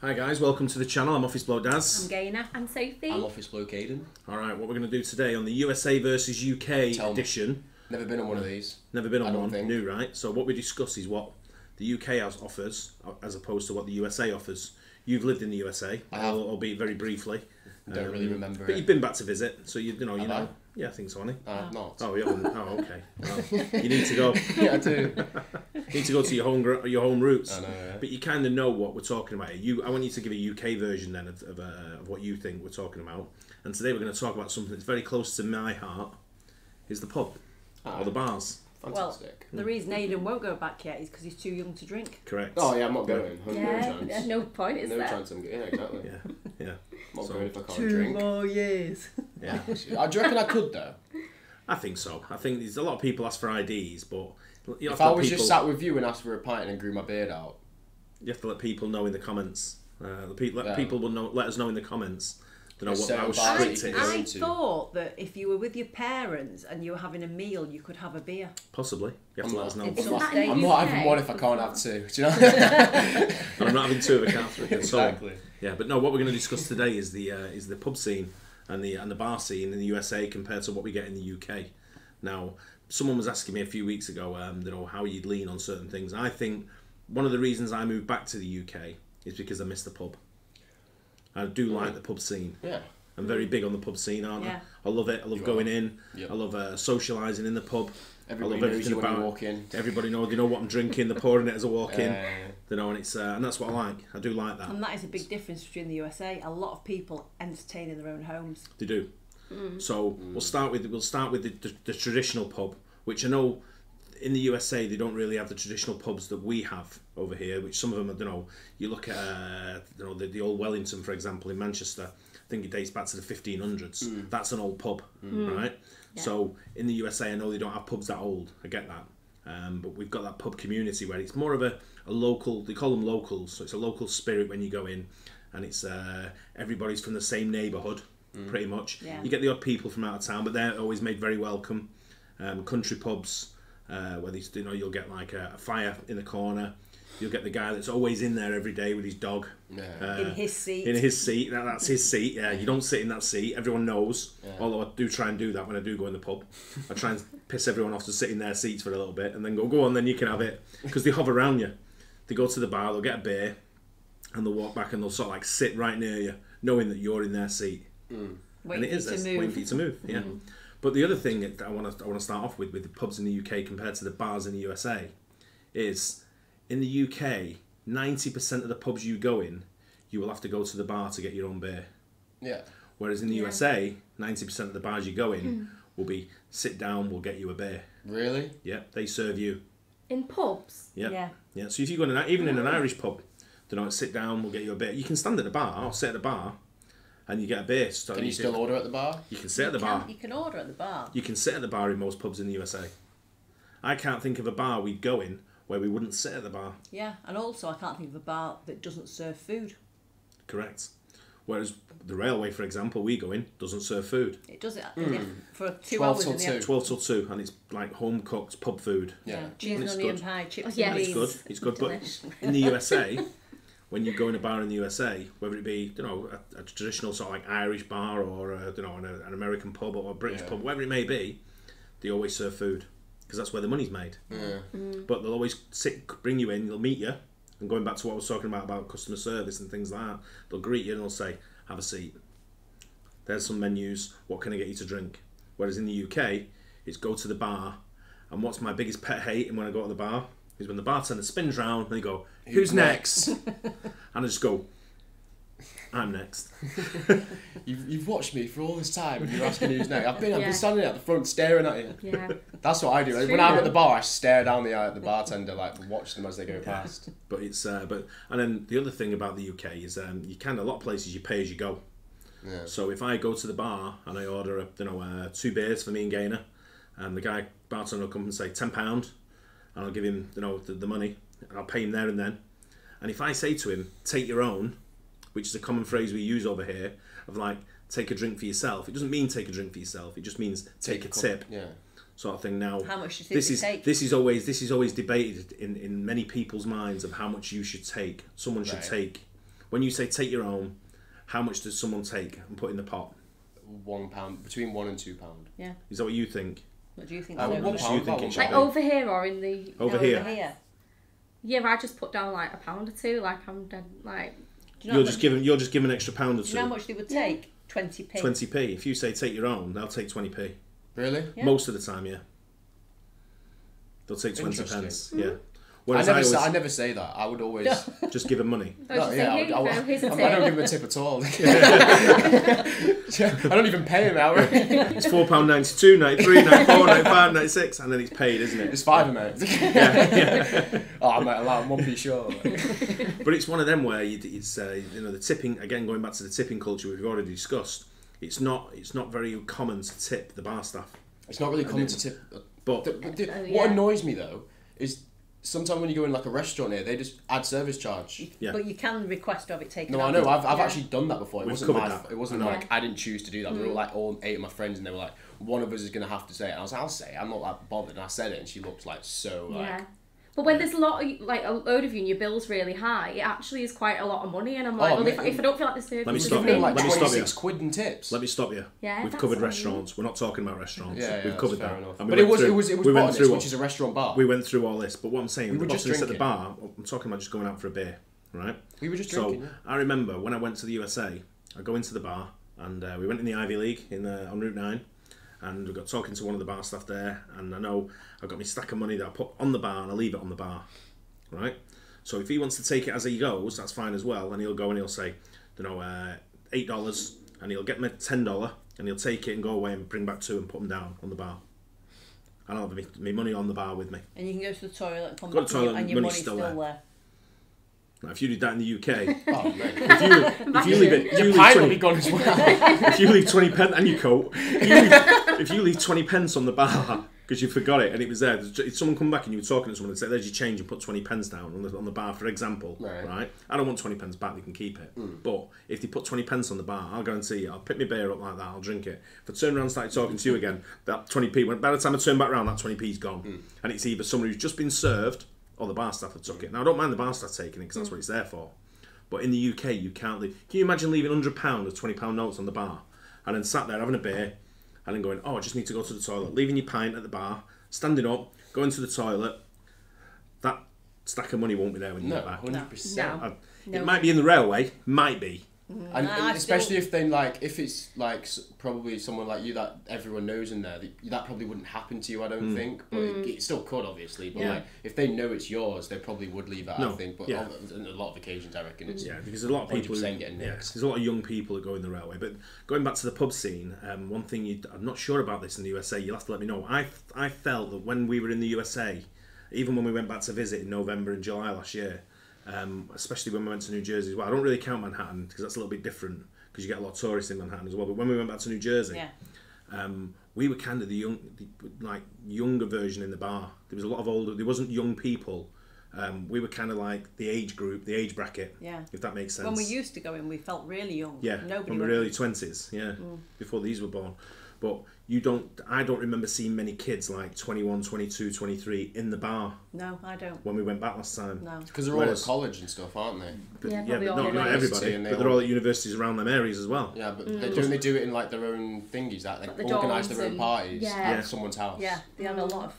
Hi guys, welcome to the channel. I'm Office Bloke Daz. I'm Aidan and Sophie. I'm Office Bloke Aidan. Alright, what we're going to do today on the USA versus UK edition. Never been on one of these. Never been on one, new, right? So what we discuss is what the UK offers as opposed to what the USA offers. You've lived in the USA, albeit very briefly. Don't really remember but you've been back to visit, so you know. Yeah, I think so, honey. I've not. Oh, you haven't? Oh, okay. Well, you need to go. Yeah, I do. You need to go to your home roots. I know, yeah. But you kind of know what we're talking about. I want you to give a UK version then of what you think we're talking about. And today we're going to talk about something that's very close to my heart, is the pub, or the bars. Fantastic. Well, the reason Aidan won't go back yet is because he's too young to drink. Correct. Oh yeah, I'm not going. Yeah, no chance. there's no point, is no there? chance I'm going. Yeah, exactly. Yeah. I'm not going if I can't 2 drink. more years. Yeah. Do you reckon I could though? I think so. I think there's a lot of people ask for IDs, but you have If I was just sat with you and asked for a pint and grew my beard out, you have to let people know in the comments. People will know. Let us know in the comments. To know how strict it is. I thought that if you were with your parents and you were having a meal, you could have a beer. Possibly. You have to let us know. I'm not having one if I can't have two. Do you know? I'm not having two if I can't have three. Exactly. Yeah, but no. What we're going to discuss today is the pub scene and the bar scene in the USA compared to what we get in the UK. Now, someone was asking me a few weeks ago, how you'd lean on certain things. I think one of the reasons I moved back to the UK is because I miss the pub. I do like the pub scene. Yeah. I'm very big on the pub scene, aren't I? I love it. I love going in. Yep. I love socialising in the pub. Everybody I love knows you when you walk in. Everybody knows. They know what I'm drinking. They're pouring it as I walk in. You know, and it's and that's what I like. I do like that. And that is a big difference between the USA. A lot of people entertain in their own homes. They do. So we'll start with the traditional pub, which I know in the USA they don't really have the traditional pubs that we have over here. Which some of them, I don't know. You look at the old Wellington, for example, in Manchester. I think it dates back to the 1500s. That's an old pub, right? Yeah. So in the USA, I know they don't have pubs that old. I get that. But we've got that pub community where it's more of a local. They call them locals, so it's a local spirit when you go in, and it's everybody's from the same neighbourhood. Pretty much. Yeah. You get the odd people from out of town, but they're always made very welcome. Country pubs, where you'll get like a fire in the corner. You'll get the guy that's always in there every day with his dog. Yeah. In his seat. In his seat. That's his seat. Yeah, you don't sit in that seat. Everyone knows. Yeah. Although I do try and do that when I do go in the pub. I try and piss everyone off to sit in their seats for a little bit and then go on, then you can have it. Because they hover around you. They go to the bar, they'll get a beer, and they'll walk back and they'll sort of like sit right near you, knowing that you're in their seat. Waiting for you to move. Yeah. But the other thing that I want to start off with the pubs in the UK compared to the bars in the USA is in the UK 90% of the pubs you go in, you will have to go to the bar to get your own beer. Yeah. Whereas in the USA 90% of the bars you go in will be sit down, we'll get you a beer. Really? Yeah, they serve you. In pubs? Yeah. So if you go even in an Irish pub, sit down, we'll get you a beer. You can stand at the bar or sit at the bar and you get a beer. So can you still order at the bar? You can sit at the bar. You can order at the bar. You can sit at the bar in most pubs in the USA. I can't think of a bar we'd go in where we wouldn't sit at the bar. Yeah, and also I can't think of a bar that doesn't serve food. Correct. Whereas the railway, for example, we go in, doesn't serve food. It does it for 2 hours. 12 till 2, and it's like home cooked pub food. Yeah. Cheese and onion pie, chips and beans. It's good. But in the USA, when you go in a bar in the USA, whether it be a traditional sort of like Irish bar or an American pub or a British pub, whatever it may be, they always serve food because that's where the money's made. Yeah. But they'll always bring you in, they'll meet you, and going back to what I was talking about customer service and things like that, they'll greet you and they'll say, have a seat. There's some menus, what can I get you to drink? Whereas in the UK, it's go to the bar, and what's my biggest pet hate when I go to the bar is when the bartender spins round and they go, who's next? And I just go, I'm next. You've watched me for all this time and you're asking who's next. I've been standing at the front staring at you. Yeah. That's what I do. When I'm at the bar, I stare down the eye at the bartender, like watch them as they go past. But it's and then the other thing about the UK is a lot of places you pay as you go. Yeah. So if I go to the bar and I order 2 beers for me and Gaynor, and the bartender will come and say £10, and I'll give him the money, and I'll pay him there and then. And if I say to him, take your own, which is a common phrase we use over here, of like, take a drink for yourself. It doesn't mean take a drink for yourself. It just means take a tip. Yeah. Sort of thing. Now, how much do you think take? This is always debated in many people's minds of how much you should take. Someone should take. When you say take your own, how much does someone take and put in the pot? £1, between £1 and £2. Yeah. Is that what you think? What do you think? What do you think it should Like be? over here or in the... Over here. Yeah, I just put down like £1 or £2, like I'm dead, like... You'll just give an extra £1 or Do two. you know how much they would take? 20p. 20p. If you say take your own, they'll take 20p. Really? Yeah. Most of the time, yeah. They'll take 20 Interesting. pence. Mm-hmm. Yeah. I Whereas I never say that. I would always... just give them money. I was just saying, here you go, here's a I tip. don't give him a tip at all. I don't even pay him out. It's £4.92, 93, 94, 95, 96, and then it's paid, isn't it? It's £5, mate. Yeah. Oh, I might allow him one piece short. But it's one of them where it's the tipping, again, going back to the tipping culture we've already discussed, it's not very common to tip the bar staff. It's not really common to tip. But What annoys me though is sometimes when you go in like a restaurant here, they just add service charge. Yeah. But you can request of it taken No, out. I know. I've actually done that before. It We've wasn't covered my. that. It wasn't like I didn't choose to do that. We were like all 8 of my friends, and they were like, one of us is gonna have to say it. And I was like, I'll say it. I'm not that bothered. And I said it, and she looked like so like. Yeah. But when there's a load of you and your bill's really high, it actually is quite a lot of money. And I'm like, well, if I don't feel like the service Let me is stop amazing, you. Like Let me stop 26 you. quid in tips. let me stop you. Yeah, We've that's covered fine. restaurants. We're not talking about restaurants. Yeah, We've that's covered fair that. enough. And But we it went through- was we went Botanist, through which is a restaurant bar. We went through all this, but what I'm saying, We the were just botanist at the drinking. bar, I'm talking about just going out for a beer, right? We were just So drinking. I remember when I went to the USA, I go into the bar and we went in the Ivy League on Route 9, and we got talking to one of the bar staff there, and I know I've got my stack of money that I put on the bar and I leave it on the bar, right? So if he wants to take it as he goes, that's fine as well, and he'll go and he'll say, $8, and he'll get me $10, and he'll take it and go away and bring back 2 and put them down on the bar. And I'll have my money on the bar with me. And you can go to the toilet and come Go to back the toilet, and your money's money's still still there. there. Now, if you did that in the UK, Oh, mate. if you leave it, if you Your leave pint will 20 be gone as well. if you leave 20 pence and your coat, if you leave 20 pence on the bar because you forgot it and it was there, if someone come back and you were talking to someone and say, "There's your change," and put 20 pence down on the bar, for example, right? I don't want 20 pence back; they can keep it. But if they put 20 pence on the bar, I'll guarantee you, I'll pick my beer up like that, I'll drink it. If I turn around and start talking to you again, that 20p, by the time I turn back around, that 20p's gone, and it's either someone who's just been served or the bar staff have took it. Now I don't mind the bar staff taking it because that's what it's there for. But in the UK, you can't leave. Can you imagine leaving £100 or £20 notes on the bar and then sat there having a beer and then going, "Oh, I just need to go to the toilet," leaving your pint at the bar, standing up, going to the toilet? That stack of money won't be there when you get back. 100%. No. It might be in the railway, might be. And especially if it's like probably someone like you that everyone knows in there, that probably wouldn't happen to you, I don't think. But it still could, obviously. But like, if they know it's yours, they probably would leave it, I think. But on a lot of occasions, I reckon it's because there's a lot of people. getting nicked. There's a lot of young people that go in the railway. But going back to the pub scene, one thing I'm not sure about this in the USA. You'll have to let me know. I felt that when we were in the USA, even when we went back to visit in November and July last year. Especially when we went to New Jersey as well. I don't really count Manhattan because that's a little bit different because you get a lot of tourists in Manhattan as well. But when we went back to New Jersey, we were kind of the younger version in the bar. There was a lot of older. There wasn't young people. We were kind of like the age group, the age bracket. Yeah. If that makes sense. When we used to go in, we felt really young. Yeah. Nobody from our went early in. 20s. Yeah. Before these were born. But I don't remember seeing many kids like 21, 22, 23 in the bar No, I don't. when we went back last time. No. because they're all at college and stuff, aren't they? But, Yeah, but probably all not at everybody. university and they But they're all- all at universities around them areas as well. Yeah, but don't they do it in like their own thingies? That Like they the organise dorms their own and- parties Yeah. at someone's house. Yeah, they had a lot of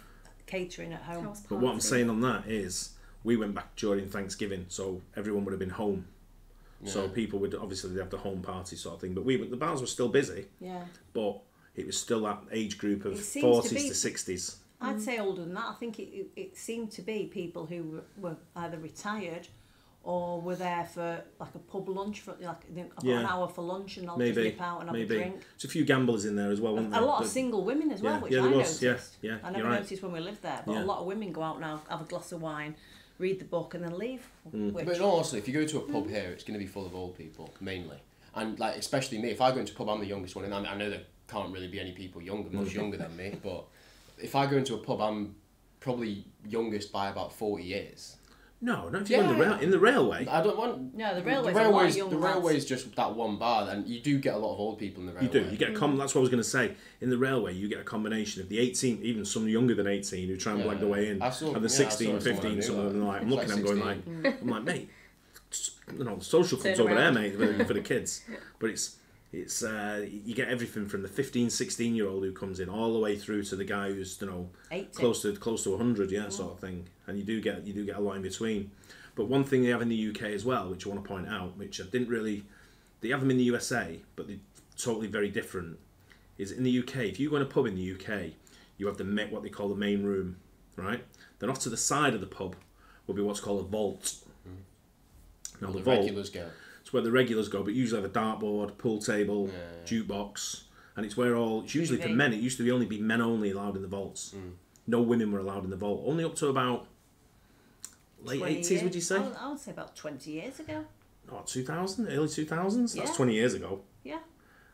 catering at home. House But what I'm party. saying on that is, we went back during Thanksgiving, so everyone would have been home. So people would obviously have the home party sort of thing. But the bars were still busy, Yeah. but it was still that age group of It seems 40s to be- to 60s. I'd say older than that. I think it seemed to be people who were either retired or were there for like a pub lunch for like I've got an hour for lunch and I'll just nip out and have a drink. There's a few gamblers in there as well, weren't there? A lot of single women as well, which yeah, I there noticed. was, yeah, I never you're right. noticed when we lived there, but Yeah. a lot of women go out now, have a glass of wine, read the book, and then leave. Which, But in all honesty, if you go to a pub here, it's going to be full of old people mainly, and like especially me. If I go into a pub, I'm the youngest one, and I know there can't really be any people much younger than me. But if I go into a pub, I'm probably youngest by about 40 years. No, not if you're in the railway. I don't want. No, the railway's a lot of young the lads. railway's just that one bar, and you do get a lot of old people in the railway. You do. You get that's what I was going to say. In the railway, you get a combination of the 18, even some younger than 18 who try and blag their way in, and the 16, 15, some of them like, I'm looking at them going like, I'm like, mate, social clubs over there, mate, for the kids. But it's you get everything from the 15, 16-year-old who comes in all the way through to the guy who's close to 100, sort of thing. And you do get a lot in between. But one thing they have in the UK as well, which I want to point out, which I didn't really, they have them in the USA, but they're totally very different. Is in the UK, if you go in a pub in the UK, you have what they call the main room, right? Then off to the side of the pub will be what's called a vault. Now the regulars go. It's where the regulars go, but usually have a dartboard, pool table, jukebox, and it's where it's usually for men. It used to only be men only allowed in the vaults. No women were allowed in the vault. Only up to about late 80s, would you say? I would say about 20 years ago. Oh, 2000, early 2000s. Yeah. That's 20 years ago. Yeah.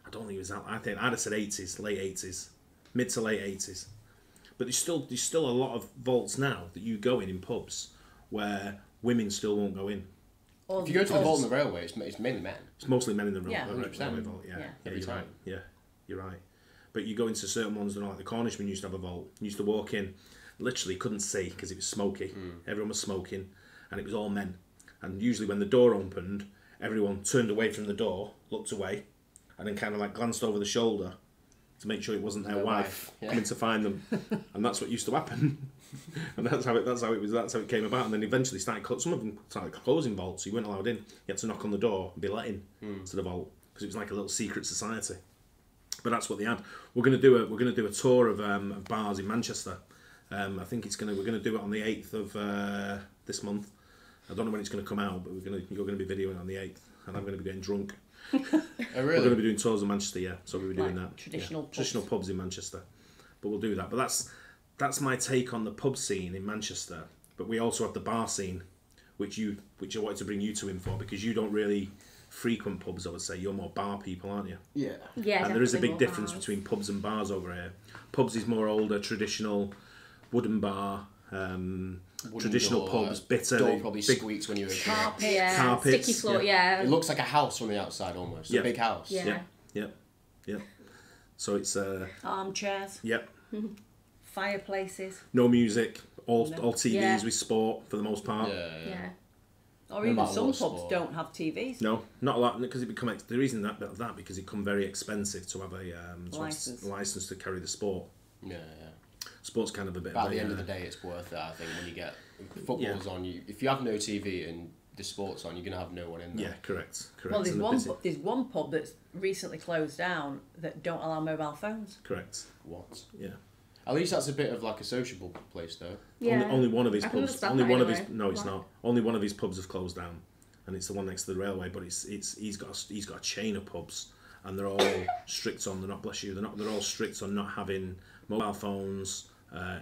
I don't think it was that. I think I'd have said 80s, late 80s, mid to late 80s. But there's still a lot of vaults now that you go in pubs where women still won't go in. If you go to the vault on the railway, it's mainly men. It's mostly men in the railway, Yeah, 100%. vault. Yeah, Every you're time. right. Yeah, you're right. But you go into certain ones, like the Cornishman used to have a vault. You used to walk in, literally couldn't see because it was smoky. Everyone was smoking, and it was all men. And usually when the door opened, everyone turned away from the door, looked away, and then kind of like glanced over the shoulder to make sure it wasn't their wife coming to find them. And that's what used to happen. And that's how it came about. And then eventually some of them started closing vaults, so you weren't allowed in. You had to knock on the door and be let in to the vault because it was like a little secret society. But that's what they had. We're going to do a tour of bars in Manchester. I think we're going to do it on the 8th of this month. I don't know when it's going to come out, but you're going to be videoing it on the 8th, and I'm going to be getting drunk. Oh, really? We're going to be doing tours in Manchester, yeah. So we'll be doing that. Traditional pubs. Traditional pubs in Manchester. But we'll do that. But that's my take on the pub scene in Manchester. But we also have the bar scene, which I wanted to bring you two in for, because you don't really frequent pubs, I would say. You're more bar people, aren't you? Yeah. Yeah. And there is a big difference bars. between pubs and bars over here. Pubs is more older, traditional, wooden bar, traditional door, pubs, bitter. Door probably squeaks when you open it. Carpet. Yeah. Carpets, Sticky floor. yeah. Yeah. It looks like a house from the outside almost. Yeah. A big house. Yeah. Yeah. So it's Armchairs. yep. Fireplaces. No music, all TVs Yeah. with sport for the most part. Yeah. Or No even matter some what pubs sport. don't have TVs. No, not a lot, because the reason that because it become very expensive to have a license to carry the sport. Yeah. Sport's kind of a bit. But at the end of the day, it's worth it. I think when you get football's on, if you have no TV and the sport's on, you're gonna have no one in there. Yeah, correct. Well, there's And there's one pub that's recently closed down that don't allow mobile phones. Correct. What? Yeah. At least that's a bit of like a sociable place, though. Yeah. Only one of his I can pubs. understand Only that one of anyway. his. No, it's Why? not. Only one of his pubs have closed down, and it's the one next to the railway. But he's got a chain of pubs, and they're all strict on. They're all strict on not having mobile phones,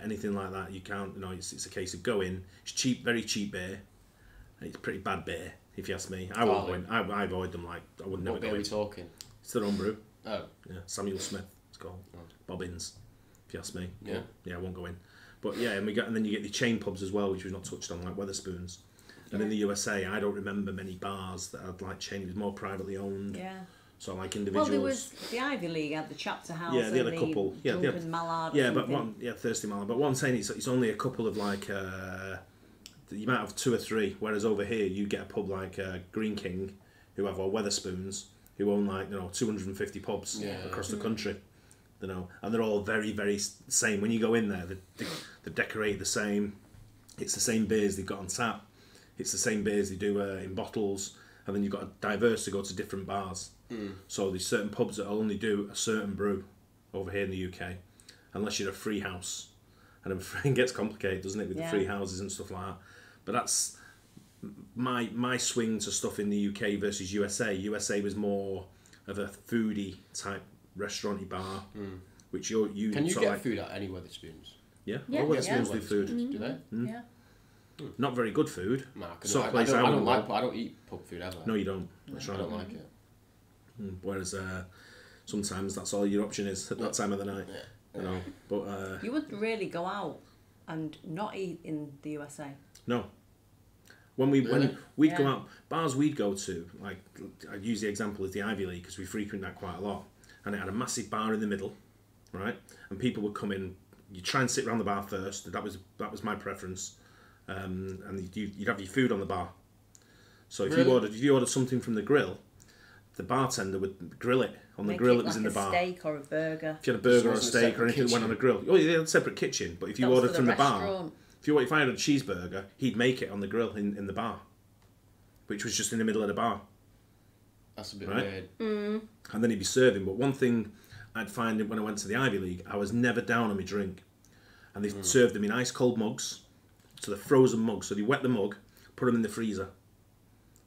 anything like that. You can't. It's a case of go in. It's cheap, very cheap beer. It's pretty bad beer, if you ask me. I won't go in. I avoid them like I would never What go beer are in. we talking? It's their own brew. Oh. Yeah, Samuel Smith. It's called Bobbins. If you ask me. Yeah. Yeah, I won't go in. But yeah, and then you get the chain pubs as well, which we've not touched on, like Wetherspoons. And in the USA, I don't remember many bars that had like chain. It was more privately owned. Yeah. So like Well, individuals. there was the Ivy League had the chapter house. Yeah, they had and a couple. Yeah, they Drunken had, Mallard. yeah, or but something. Thirsty Mallard. But what I'm saying is, it's only a couple of like. You might have 2 or 3, whereas over here you get a pub like Green King, who have or Wetherspoons, who own like 250 pubs across the country. And they're all very, very same. When you go in there, they decorate the same. It's the same beers they've got on tap. It's the same beers they do in bottles. And then you've got to diverse to go to different bars. So there's certain pubs that only do a certain brew over here in the UK, unless you're a free house. And it gets complicated, doesn't it, with the free houses and stuff like that. But that's my swing to stuff in the UK versus USA. USA was more of a foodie type restaurant-y bar, which you Can you sort of get food at any Wetherspoons? Yeah, Yeah. all Wetherspoons Yeah. do food. Do they? Yeah. Not very good food. Nah, Sort of I place don't, I I don't wouldn't like. I don't eat pub food ever. No, you don't. That's I right. don't like it. Whereas sometimes that's all your option is at that time of the night. But You wouldn't really go out and not eat in the USA. no. When we'd go Yeah. out, bars we'd go to, like I use the example of the Ivy League because we frequent that quite a lot, and it had a massive bar in the middle, right? And people would come in. You try and sit around the bar first. That was my preference, and you'd have your food on the bar. So if you ordered something from the grill, the bartender would grill it on the grill that was in the bar. A steak or a burger. If you had a burger or a steak or anything that went on a grill, oh, yeah, they had a separate kitchen. But if you ordered from the bar, if I had a cheeseburger, he'd make it on the grill in the bar, which was just in the middle of the bar. That's a bit weird. And then he'd be serving. But one thing I'd find when I went to the Ivy League, I was never down on my drink, and they served them in ice cold mugs, so they're frozen mugs. So they wet the mug, put them in the freezer.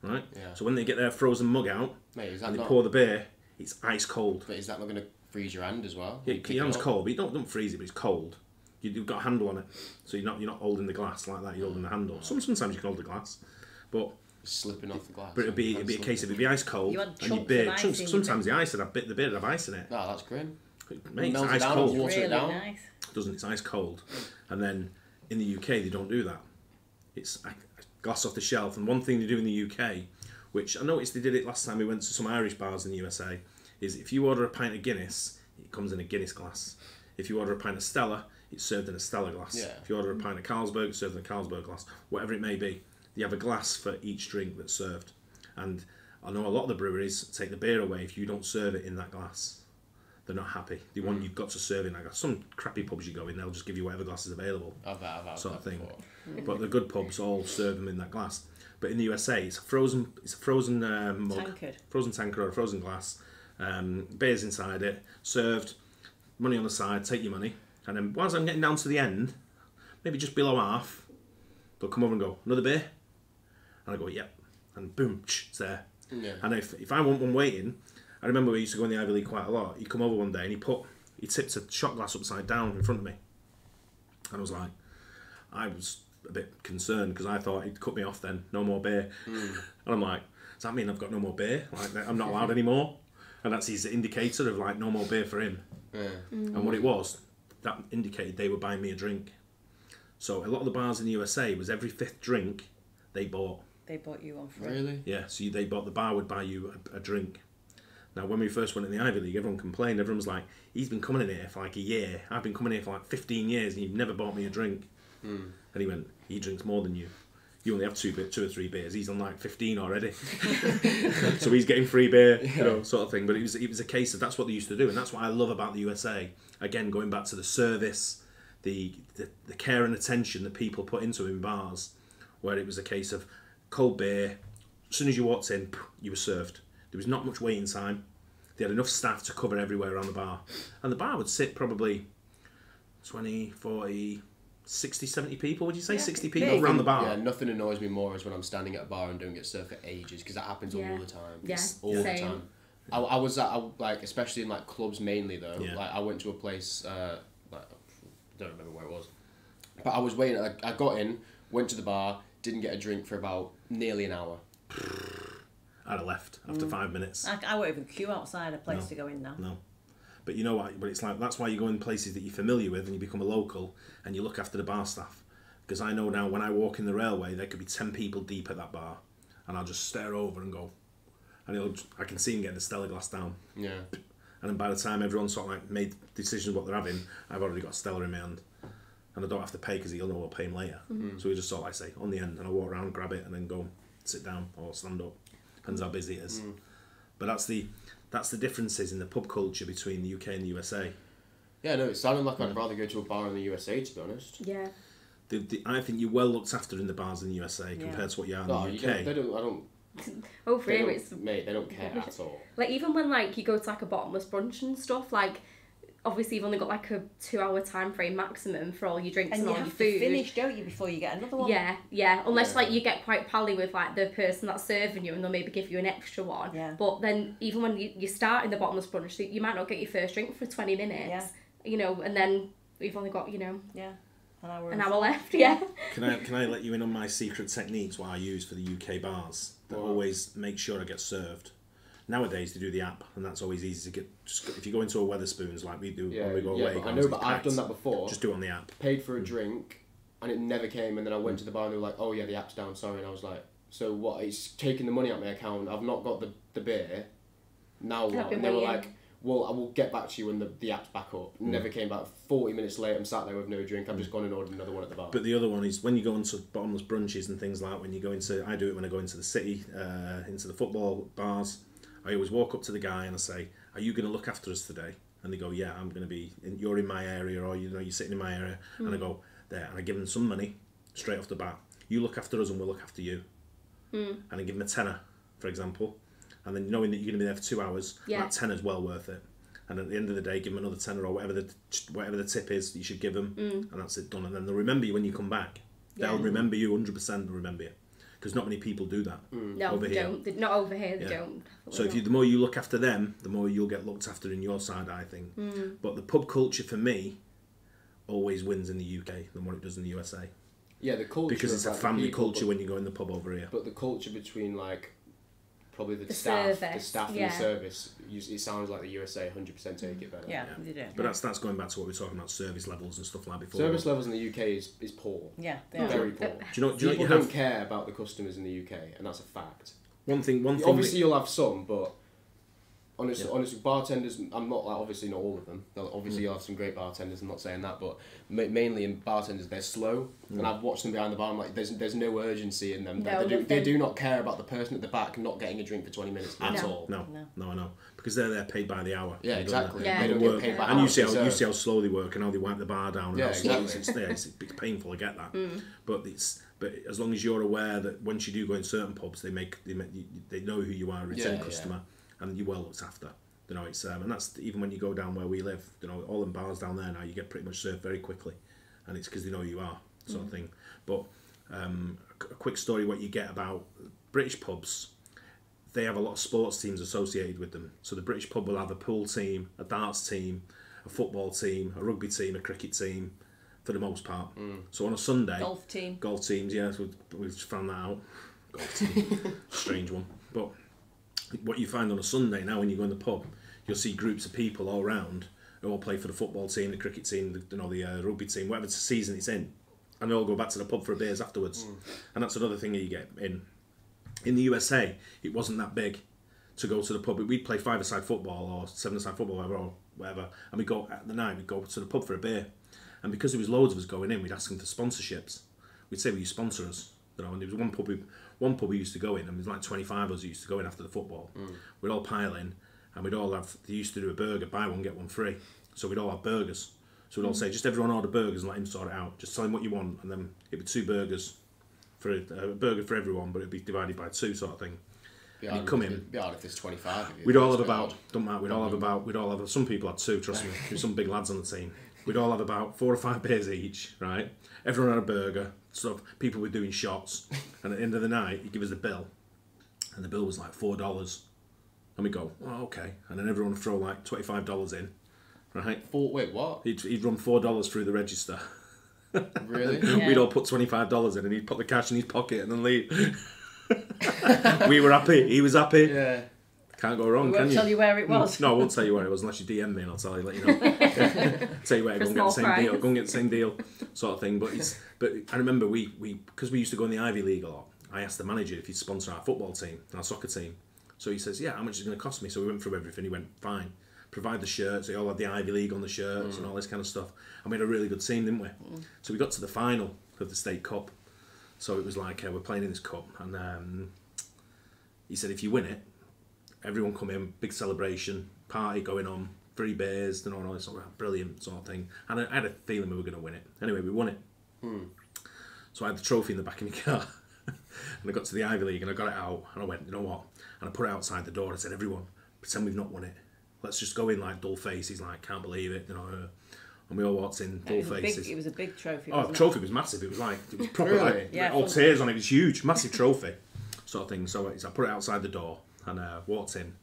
Right? Yeah. So when they get their frozen mug out, and they pour the beer, it's ice cold. But is that not going to freeze your hand as well? Yeah, your hand's cold, but you don't freeze it, but it's cold. You've got a handle on it, so you're not holding the glass like that. You're holding the handle. Sometimes you can hold the glass, but slipping off the glass. But it'd be a case of it'd be ice cold, and your beer. Sometimes the ice would have the beer would have ice in it. Oh, that's grim. Mate, it's ice cold. Water it down. Nice. Doesn't it's ice cold? And then in the UK they don't do that. It's a glass off the shelf. And one thing they do in the UK, which I noticed they did it last time we went to some Irish bars in the USA, is if you order a pint of Guinness, it comes in a Guinness glass. If you order a pint of Stella, it's served in a Stella glass. Yeah. If you order a pint of Carlsberg, it's served in a Carlsberg glass. Whatever it may be, you have a glass for each drink that's served. And I know a lot of the breweries take the beer away if you don't serve it in that glass. They're not happy. They want you've got to serve it in that glass. Some crappy pubs you go in, they'll just give you whatever glass is available. I've sort of thing. But the good pubs all serve them in that glass. But in the USA, it's a frozen mug, Tankard. frozen tankard or a frozen glass. Beer's inside it, served, money on the side, take your money. And then once I'm getting down to the end, maybe just below half, they'll come over and go, another beer? And I go, yep. And boom, it's there. Yeah. And if I want one waiting, I remember we used to go in the Ivy League quite a lot. He'd come over one day and he tipped a shot glass upside down in front of me. And I was a bit concerned because I thought he'd cut me off then, no more beer. And I'm like, does that mean I've got no more beer? Like, I'm not allowed anymore? And that's his indicator of like no more beer for him. Yeah. And what it was, that indicated they were buying me a drink. So a lot of the bars in the USA was every fifth drink they bought. They bought you one free. Really? Yeah, so the bar would buy you a drink. Now, when we first went in the Ivy League, everyone complained. Everyone was like, he's been coming in here for like a year. I've been coming here for like 15 years and you've never bought me a drink. And he went, he drinks more than you. You only have two or three beers. He's on like 15 already. So he's getting free beer, sort of thing. But it was a case of that's what they used to do. And that's what I love about the USA. Again, going back to the service, the care and attention that people put into in bars, where it was a case of cold beer. As soon as you walked in, you were served. There was not much waiting time. They had enough staff to cover everywhere around the bar. And the bar would sit probably 20, 40, 60, 70 people, would you say? 60 people around the bar. Yeah, nothing annoys me more is when I'm standing at a bar and don't get served for ages, because that happens all the time. Yeah, all the time. I was like, especially in like clubs mainly though. Yeah. Like I went to a place, like, I don't remember where it was, but I was waiting. I got in, went to the bar, didn't get a drink for about nearly an hour. I'd have left after 5 minutes. I won't even queue outside a place to go in now. No. But you know what? But it's like, that's why you go in places that you're familiar with and you become a local and you look after the bar staff. Because I know now when I walk in the railway, there could be 10 people deep at that bar and I'll just stare over and go, and I can see him getting the Stella glass down. Yeah. And then by the time everyone's sort of like made decisions what they're having, I've already got a Stella in my hand. And I don't have to pay because he'll know I'll pay him later. So we just sort of like say, on the end, and I walk around, grab it and then go sit down or stand up. Depends how busy it is. But that's the differences in the pub culture between the UK and the USA. Yeah, no, it sounded like I'd rather go to a bar in the USA, to be honest. Yeah. I think you're well looked after in the bars in the USA compared to what you are in the UK. Mate, they don't care at all. Like, even when, like, you go to, like, a bottomless brunch and stuff, like, obviously you've only got, like, a 2-hour time frame maximum for all your drinks and all your food. And you have to finish, don't you, before you get another one? Yeah. Unless, like, you get quite pally with, like, the person that's serving you and they'll maybe give you an extra one. Yeah. But then, even when you start in the bottomless brunch, you might not get your first drink for 20 minutes, you know, and then you've only got, you know... Yeah. An hour left, yeah. Can I let you in on my secret techniques, what I use for the UK bars that always make sure I get served? Nowadays they do the app, and that's always easy to get. Just if you go into a Wetherspoons like we do when we go away, I know, but I've done that before. Just do it on the app. Paid for a drink, and it never came. And then I went to the bar and they were like, "Oh yeah, the app's down. Sorry." And I was like, "So what? It's taking the money out of my account. I've not got the beer. Now what?" And they were like, well, I will get back to you when the app's back up. Never came back. 40 minutes later, I'm sat there with no drink. I've just gone and ordered another one at the bar. But the other one is when you go into bottomless brunches and things like when you go into, I do it when I go into the city, into the football bars. I always walk up to the guy and I say, "Are you going to look after us today?" And they go, "Yeah, I'm going to be. You're in my area, or you're sitting in my area." And I go there and I give them some money straight off the bat. You look after us and we'll look after you. And I give them a tenner, for example. And then knowing that you're going to be there for 2 hours, that tenner's well worth it. And at the end of the day, give them another tenner or whatever the tip is that you should give them, and that's it done. And then they'll remember you when you come back. They'll remember you 100%. They'll remember you because not many people do that. No, over they here. don't. Not over here. They don't. So the more you look after them, the more you'll get looked after in your side, I think. But the pub culture for me always wins in the UK than what it does in the USA. Yeah, the culture because it's a family culture when you go in the pub over here. But the culture between like probably the staff and the service, it sounds like the USA 100% take it better. Yeah, they do. But that's going back to what we were talking about, service levels and stuff like before. Service levels in the UK is poor. Yeah, they very are. poor. Do you know People don't care about the customers in the UK, and that's a fact. One thing. Obviously, you'll have some, but honestly, bartenders. I'm not obviously not all of them. Obviously, you'll have some great bartenders. I'm not saying that, but mainly in bartenders, they're slow, and I've watched them behind the bar. I'm like, there's no urgency in them. No, they do not care about the person at the back not getting a drink for 20 minutes at all. No, I know, because they're paid by the hour. Yeah, exactly. Yeah. They don't get paid by and hour. you see how slow they work and how they wipe the bar down. And Yeah, how slow exactly. it's painful. I get that, but as long as you're aware that once you do go in certain pubs, they know who you are, a return customer, and you're well looked after. You know, it's and that's even when you go down where we live. You know, all them bars down there now, you get pretty much served very quickly, and it's because they know who you are, sort of thing. But a quick story: what you get about British pubs, they have a lot of sports teams associated with them. So the British pub will have a pool team, a darts team, a football team, a rugby team, a cricket team, for the most part. So on a Sunday, golf teams, yeah, so we just found that out. Golf team, strange one, but. What you find on a Sunday now when you go in the pub, you'll see groups of people all around who all play for the football team, the cricket team, the rugby team, whatever season it's in, and they all go back to the pub for beers afterwards. And that's another thing that you get in the USA. It wasn't that big to go to the pub. We'd play 5-a-side football or 7-a-side football or whatever, and we'd go at the night. We'd go to the pub for a beer, and because there was loads of us going in, we'd ask them for sponsorships. We'd say, "Will you sponsor us?" You know, and there was one pub we used to go in, and there was like 25 of us who used to go in after the football. We'd all pile in, and we'd all have. They used to do a burger, buy one get one free. So we'd all have burgers. So we'd all say, "Just everyone order burgers and let him sort it out. Just tell him what you want, and then it'd be 2 burgers for a burger for everyone, but it'd be divided by 2 sort of thing." You'd come in. Be hard if there's 25 of you. We'd all have about. Don't matter. We'd all have. Some people had 2. Trust me. There's some big lads on the team. We'd all have about 4 or 5 beers each, right? Everyone had a burger. Stuff. People were doing shots, and at the end of the night, he'd give us the bill, and the bill was like $4, and we go, "Oh, okay," and then everyone would throw like $25 in, right? Wait, what? He'd run $4 through the register. Really? Yeah. We'd all put $25 in, and he'd put the cash in his pocket and then leave. We were happy. He was happy. Yeah. Can't go wrong, can you? Tell you where it was. No, I won't tell you where it was unless you DM me and I'll let you know. Tell you where, go and get the same deal. Go and get the same deal, sort of thing. But I remember we because we used to go in the Ivy League a lot. I asked the manager if he'd sponsor our football team, our soccer team. So he says, "Yeah, how much is it going to cost me?" So we went through everything. He went, "Fine, provide the shirts." They all had the Ivy League on the shirts and all this kind of stuff. And we had a really good team, didn't we? So we got to the final of the State Cup. So it was like we're playing in this cup, and he said, "If you win it, everyone come in, big celebration, party going on, 3 beers, and all this sort of brilliant sort of thing." And I had a feeling we were going to win it. Anyway, we won it. So I had the trophy in the back of my car. And I got to the Ivy League and I got it out and I went, "You know what?" And I put it outside the door and I said, "Everyone, pretend we've not won it. Let's just go in like dull faces, like can't believe it, you know." And we all walked in dull faces. It was a big trophy. Oh, the trophy was massive. It was proper, really? all tears on it. It was huge, massive trophy, sort of thing. So I put it outside the door and walked in,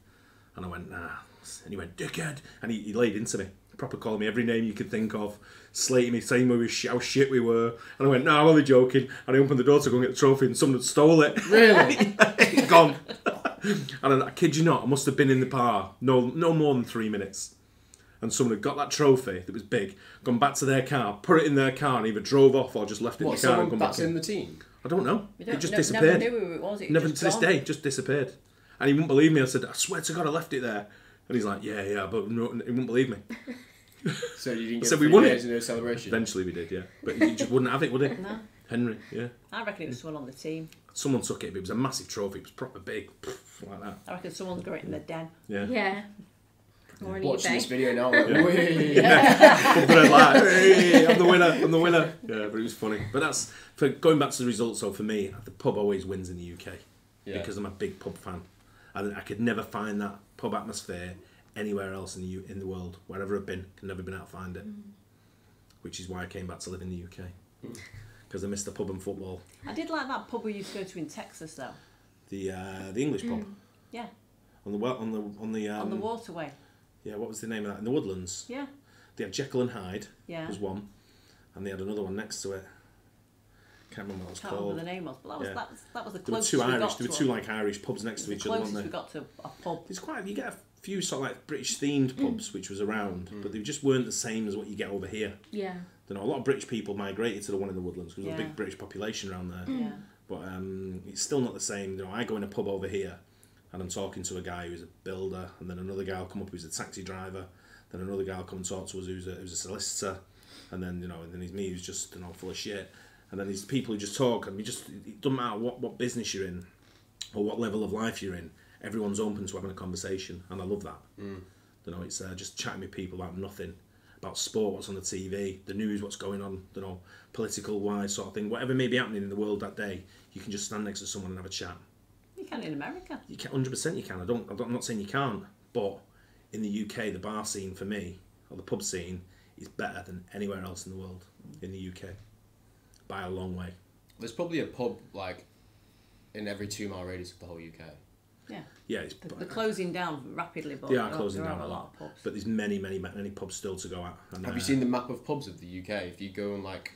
and I went, "Nah," and he went, "Dickhead," and he laid into me, proper calling me every name you could think of, slating me, saying how shit we were, and I went, "No, I'm only joking," and I opened the door to go and get the trophy, and someone had stole it. Really? Gone. And I kid you not, I must have been in the bar no more than 3 minutes. And someone had got that trophy that was big, gone back to their car, put it in their car, and either drove off or just left it in the car and come back that's in the team? I don't know. It just disappeared. Never knew who it was. Never to this day, just disappeared. And he wouldn't believe me. I said, "I swear to God, I left it there." And he's like, yeah, but no, he wouldn't believe me. So you didn't get So we 3 won days it. in a celebration? Eventually we did, yeah. But he just wouldn't have it, would he? No. Henry, yeah. I reckon it was someone on the team. Someone took it, but it was a massive trophy. It was proper big, like that. I reckon someone's got it in the den. Yeah. Yeah. Or an Watching eBay. this video now, like, Yeah. whee! Like, hey, I'm the winner. Yeah, but it was funny. But that's, for going back to the results, so for me, the pub always wins in the UK. Yeah. Because I'm a big pub fan. And I could never find that pub atmosphere anywhere else in the world. Wherever I've been, could never been able to find it. Which is why I came back to live in the UK. Because I missed the pub and football. I did like that pub we used to go to in Texas, though. The English pub. Yeah. On the waterway. Yeah, what was the name of that? In the Woodlands. Yeah. They had Jekyll and Hyde. Yeah. Was one, and they had another one next to it. Can't remember what it was Can't called. remember the name was, but that was the There were closest two we Irish. got There were to two a- like Irish pubs next to the each other, weren't closest they? we got to a pub. It's quite. You get a few sort of like British themed pubs, which was around, but they just weren't the same as what you get over here. Yeah. You know, a lot of British people migrated to the one in the Woodlands because there's a Yeah. big British population around there. Yeah. But it's still not the same. You know, I go in a pub over here, and I'm talking to a guy who's a builder, and then another guy will come up who's a taxi driver, then another guy will come and talk to us who's a solicitor, and then then he's me who's just full of shit, and then these people who just talk, and it doesn't matter what business you're in, or what level of life you're in, everyone's open to having a conversation, and I love that. It's just chatting with people about nothing, about sport, what's on the TV, the news, what's going on, political wise sort of thing, whatever may be happening in the world that day, you can just stand next to someone and have a chat. You can in America. You can, 100% you can. I'm not saying you can't, but in the UK, the bar scene for me, or the pub scene, is better than anywhere else in the world. In the UK, by a long way. There's probably a pub like in every 2 mile radius of the whole UK. Yeah. Yeah, They're closing down rapidly, but they are closing there down are a a lot lot. of pubs. But there's many pubs still to go at. And, Have you seen the map of pubs of the UK? If you go on like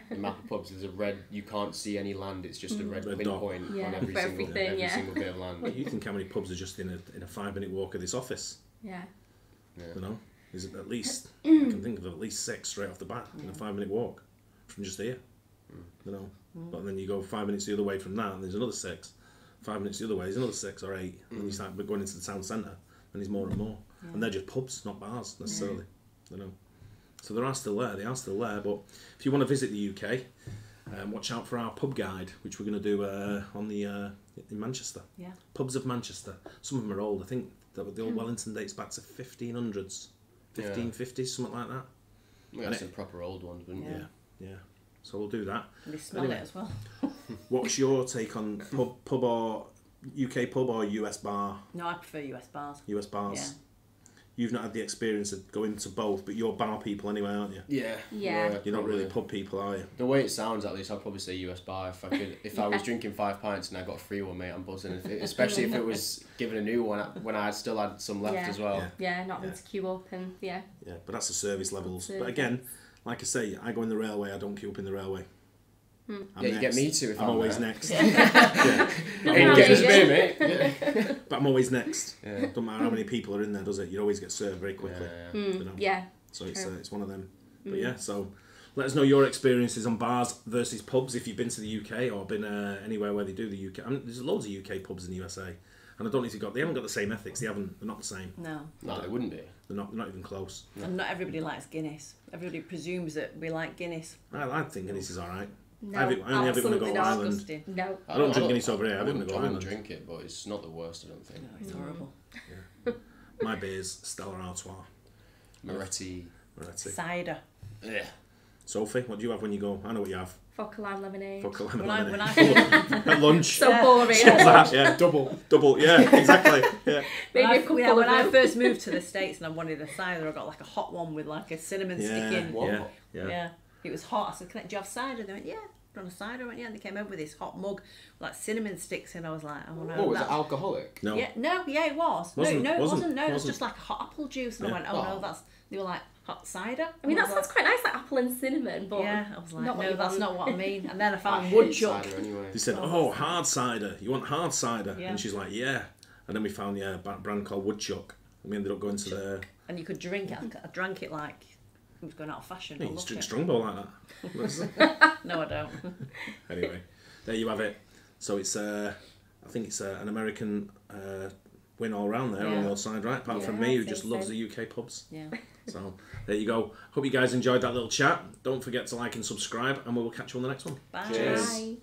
the map of pubs, there's a red. You can't see any land. It's just a red Red dot. pinpoint Yeah, on every for single everything, single bit of land. Well, you think how many pubs are just in a 5-minute walk of this office? Yeah. There's at least I can think of at least 6 straight off the bat in a 5-minute walk from just here. But then you go 5 minutes the other way from that, and there's another 6. 5 minutes the other way, there's another 6 or 8. And then you start going into the town centre, and there's more and more. And they're just pubs, not bars necessarily. So they are still there. But if you want to visit the UK, watch out for our pub guide, which we're going to do in Manchester. Yeah. Pubs of Manchester. Some of them are old. I think the old Wellington dates back to 1500s, 1550s, something like that. Yeah, some proper old ones, wouldn't you? Yeah. So we'll do that. And they smell it as well. What's your take on pub or UK pub or US bar? No, I prefer US bars. US bars. Yeah. You've not had the experience of going to both, but you're bar people anyway, aren't you? Yeah. Yeah. You're not really pub people, are you? The way it sounds, at least, I'd probably say US bar. If I was drinking 5 pints and I got a free one, mate, I'm buzzing. Especially if it was given a new one when I still had some left as well. Yeah, not having to queue up and Yeah, but that's the service levels. But again, like I say, I go in the railway. I don't queue up in the railway. You get me too if I'm I'm always there. next. Ain't getting a spear, mate. Yeah. But I'm always next. Don't matter how many people are in there, does it? You always get served very quickly. yeah. So it's one of them. But yeah, so let us know your experiences on bars versus pubs if you've been to the UK or been anywhere where they do the UK. I mean, there's loads of UK pubs in the USA, and I don't know if they haven't got the same ethics. They're not the same. No. No, they wouldn't be. They're not even close. And not everybody likes Guinness. Everybody presumes that we like Guinness. I think Guinness is all right. No, I only have it when I go absolutely to not. Ireland. Disgusting. No. I don't drink Guinness over here. I I have it when I wouldn't, go I to wouldn't Ireland. drink it, but it's not the worst, I don't think. No, it's horrible. My beer's Stella Artois. Moretti. Cider. Yeah. Sophie, what do you have when you go? I know what you have. Vodka lime lemonade. Vodka lemon When I lemonade. At lunch. So boring. What's that? Yeah. Double. Yeah, exactly. Yeah. Maybe a couple of when I them. first moved to the States and I wanted a cider, I got like a hot one with like a cinnamon stick in. What? Yeah. It was hot. I said, "Do you have cider?" They went, "Yeah." On a cider, I went, "Yeah." And they came over with this hot mug with like cinnamon sticks in. I was like, "Oh no." What, was it alcoholic? No. Yeah, it was. Wasn't, no, it wasn't, wasn't. No, it was wasn't. just like hot apple juice. And Yeah. I went, "Oh no, that's." They were like hot cider. I mean, And that I sounds was quite nice, like apple and cinnamon, but yeah, I was like, not what no, you that's want. not what I mean. And then I I found hate woodchuck. cider anyway. They said, "Oh, hard cider. You want hard cider?" Yeah. And she's like, "Yeah." And then we found a brand called Woodchuck, and we ended up going to the. And you could drink it. I drank it like it was going out of fashion. Hey, I you loved drink it. Strongbow like that. No, I don't. Anyway, there you have it. So it's I think it's an American win all round there on the other side, right? Apart from me, who just loves the UK pubs. Yeah. So there you go. Hope you guys enjoyed that little chat. Don't forget to like and subscribe, and we will catch you on the next one. Bye. Cheers. Bye.